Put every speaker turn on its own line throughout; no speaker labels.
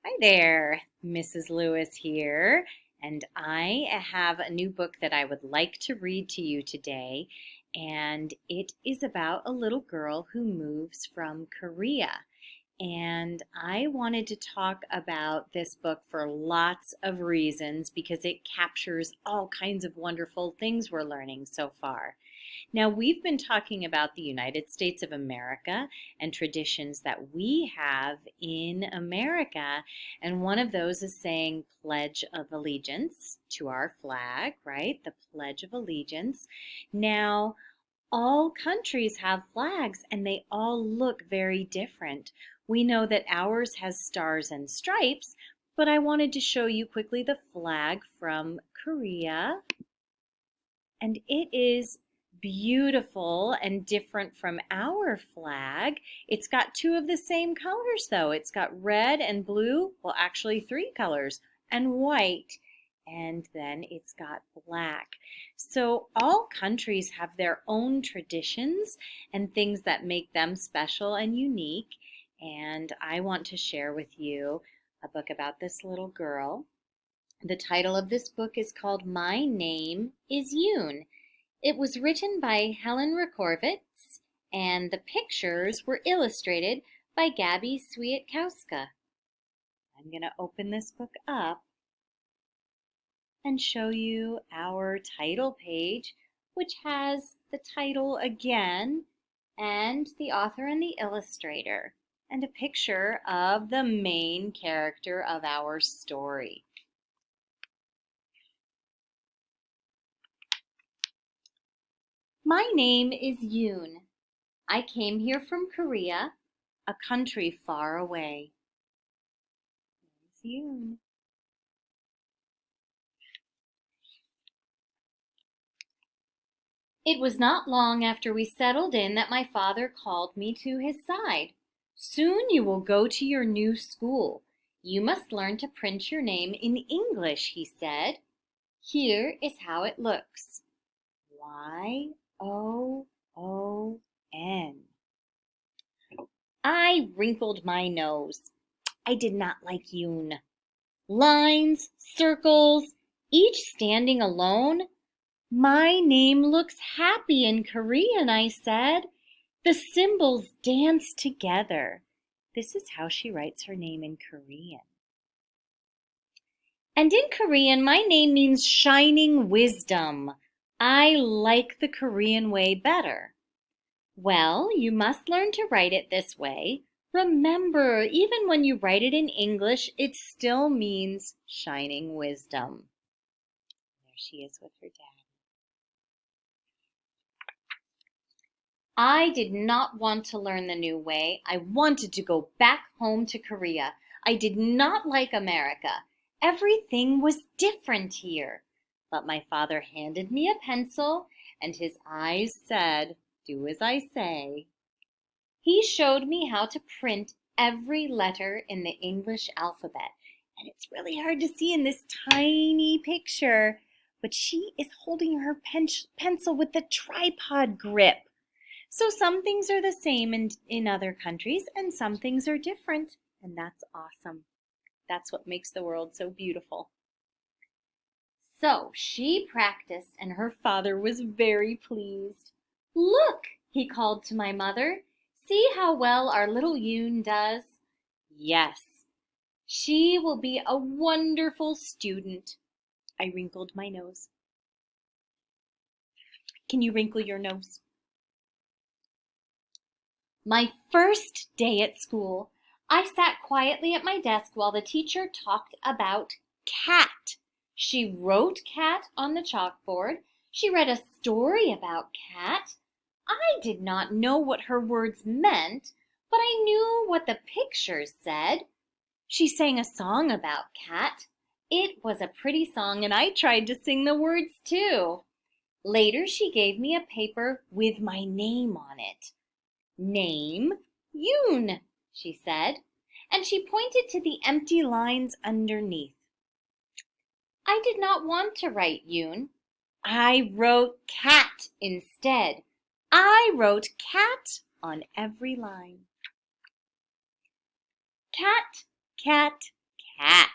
Hi there, Mrs. Lewis here, and I have a new book that I would like to read to you today, and it is about a little girl who moves from Korea. And I wanted to talk about this book for lots of reasons because it captures all kinds of wonderful things we're learning so far. Now, we've been talking about the United States of America and traditions that we have in America. And one of those is saying Pledge of Allegiance to our flag, right? The Pledge of Allegiance. Now, all countries have flags and they all look very different. We know that ours has stars and stripes, but I wanted to show you quickly the flag from Korea. And it is beautiful and different from our flag. It's got two of the same colors, though. It's got red and blue, well, actually three colors, and white. And then it's got black. So all countries have their own traditions and things that make them special and unique. And I want to share with you a book about this little girl. The title of this book is called My Name is Yoon. It was written by Helen Rakovitz, and the pictures were illustrated by Gabby Swietkowska. I'm going to open this book up and show you our title page, which has the title again, and the author and the illustrator, and a picture of the main character of our story. My name is Yoon. I came here from Korea, a country far away. There's Yoon. It was not long after we settled in that my father called me to his side. Soon you will go to your new school. You must learn to print your name in English, he said. Here is how it looks. Y-O-O-N. I wrinkled my nose. I did not like Yoon. Lines, circles, each standing alone. My name looks happy in Korean, I said. The symbols dance together. This is how she writes her name in Korean. And in Korean, my name means shining wisdom. I like the Korean way better. Well, you must learn to write it this way. Remember, even when you write it in English, it still means shining wisdom. There she is with her dad. I did not want to learn the new way. I wanted to go back home to Korea. I did not like America. Everything was different here. But my father handed me a pencil, and his eyes said, "Do as I say." He showed me how to print every letter in the English alphabet. And it's really hard to see in this tiny picture, but she is holding her pencil with the tripod grip. So some things are the same in other countries, and some things are different, and that's awesome. That's what makes the world so beautiful. So she practiced, and her father was very pleased. Look, he called to my mother. See how well our little Yoon does? Yes, she will be a wonderful student. I wrinkled my nose. Can you wrinkle your nose? My first day at school, I sat quietly at my desk while the teacher talked about cat. She wrote cat on the chalkboard. She read a story about cat. I did not know what her words meant, but I knew what the pictures said. She sang a song about cat. It was a pretty song, and I tried to sing the words too. Later, she gave me a paper with my name on it. Name Yoon, she said, and she pointed to the empty lines underneath. I did not want to write Yoon. I wrote cat instead. I wrote cat on every line. Cat, cat, cat.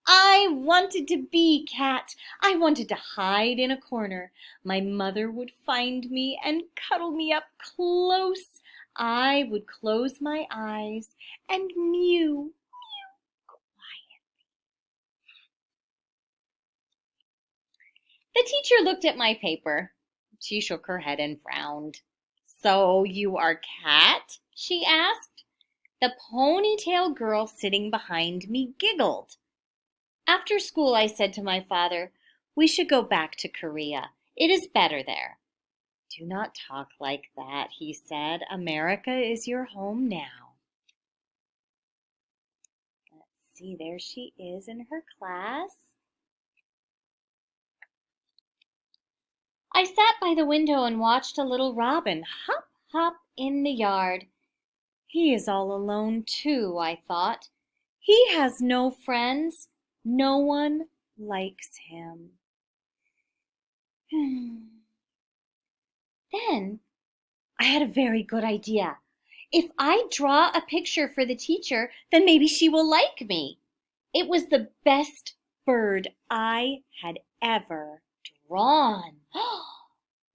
I wanted to be Cat. I wanted to hide in a corner. My mother would find me and cuddle me up close. I would close my eyes and mew. The teacher looked at my paper. She shook her head and frowned. "So you are Cat?" she asked. The ponytail girl sitting behind me giggled. After school, I said to my father, "We should go back to Korea. It is better there." "Do not talk like that," he said. "America is your home now." Let's see, there she is in her class. I sat by the window and watched a little robin hop, hop in the yard. He is all alone too, I thought. He has no friends. No one likes him. Then I had a very good idea. If I draw a picture for the teacher, then maybe she will like me. It was the best bird I had ever drawn.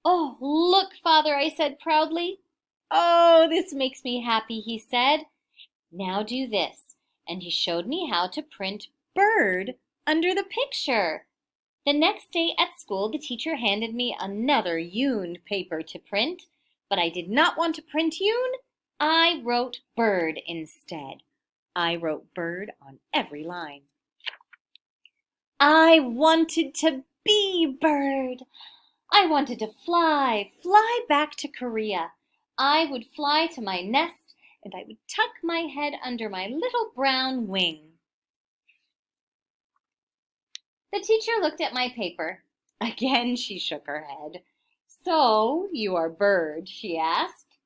"Oh, look, Father," I said proudly. "Oh, this makes me happy," he said. "Now do this." And he showed me how to print bird under the picture. The next day at school, the teacher handed me another Yoon paper to print, but I did not want to print Yoon. I wrote bird instead. I wrote bird on every line. I wanted to be bird. I wanted to fly back to Korea. I would fly to my nest and I would tuck my head under my little brown wing. The teacher looked at my paper. Again she shook her head. "So you are bird?" she asked.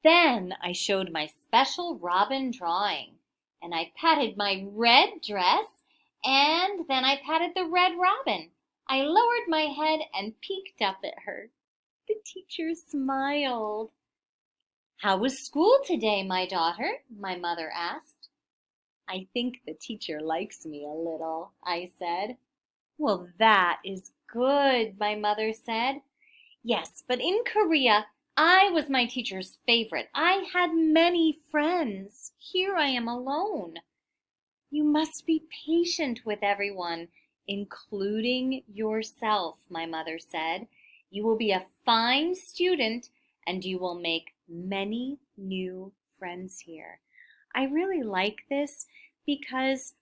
Then I showed my special robin drawing, and I patted my red dress, and then I patted the red robin. I lowered my head and peeked up at her. The teacher smiled. "How was school today, my daughter?" my mother asked. "I think the teacher likes me a little," I said. "Well, that is good," my mother said. "Yes, but in Korea, I was my teacher's favorite. I had many friends. Here I am alone." "You must be patient with everyone, including yourself," my mother said. "You will be a fine student and you will make many new friends here." I really like this because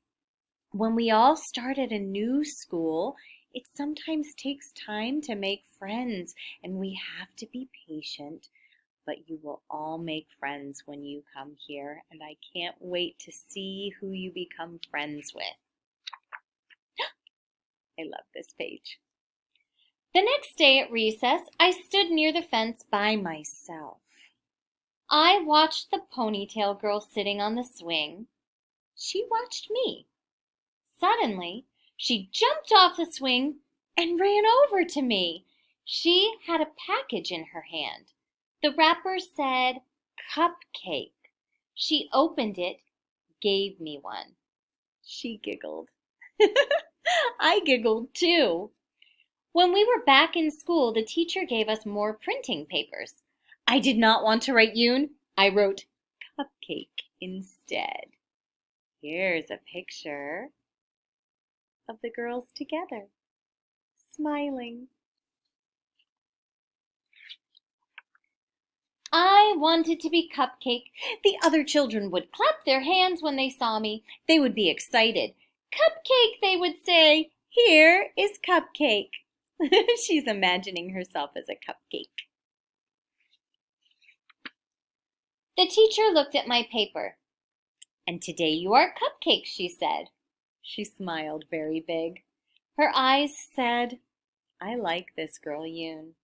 when we all start at a new school, it sometimes takes time to make friends and we have to be patient. But you will all make friends when you come here, and I can't wait to see who you become friends with. I love this page. The next day at recess, I stood near the fence by myself. I watched the ponytail girl sitting on the swing. She watched me. Suddenly, she jumped off the swing and ran over to me. She had a package in her hand. The wrapper said cupcake. She opened it, gave me one. She giggled. I giggled too. When we were back in school, the teacher gave us more printing papers. I did not want to write Yoon. I wrote cupcake instead. Here's a picture of the girls together, smiling. I wanted to be Cupcake. The other children would clap their hands when they saw me. They would be excited. "Cupcake," they would say. "Here is Cupcake." She's imagining herself as a cupcake. The teacher looked at my paper. "And today you are Cupcake," she said. She smiled very big. Her eyes said, "I like this girl, Yoon.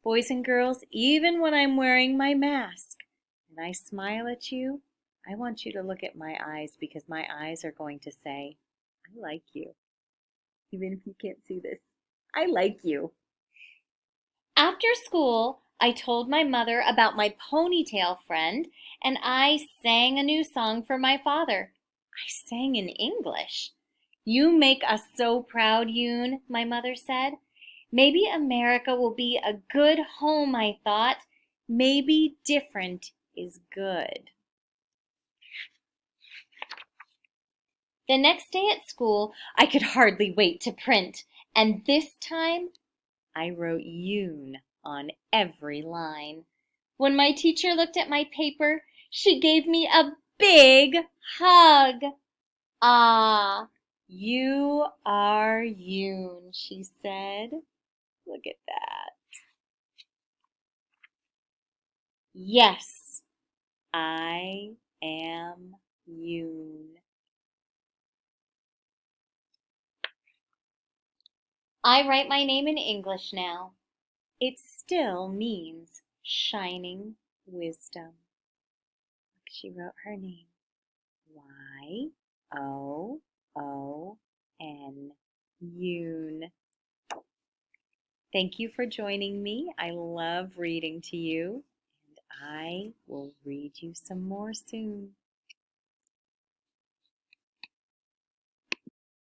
Boys and girls, even when I'm wearing my mask and I smile at you, I want you to look at my eyes because my eyes are going to say, I like you. Even if you can't see this, I like you." After school, I told my mother about my ponytail friend and I sang a new song for my father. I sang in English. You make us so proud, Yoon, my mother said. Maybe America will be a good home, I thought. Maybe different is good. The next day at school, I could hardly wait to print, and this time I wrote Yoon on every line. When my teacher looked at my paper, she gave me a big hug. Ah, you are Yoon, she said. Look at that. Yes, I am Yoon. I write my name in English now. It still means shining wisdom. She wrote her name. Y-O-O-N. Yoon. Thank you for joining me. I love reading to you, and I will read you some more soon.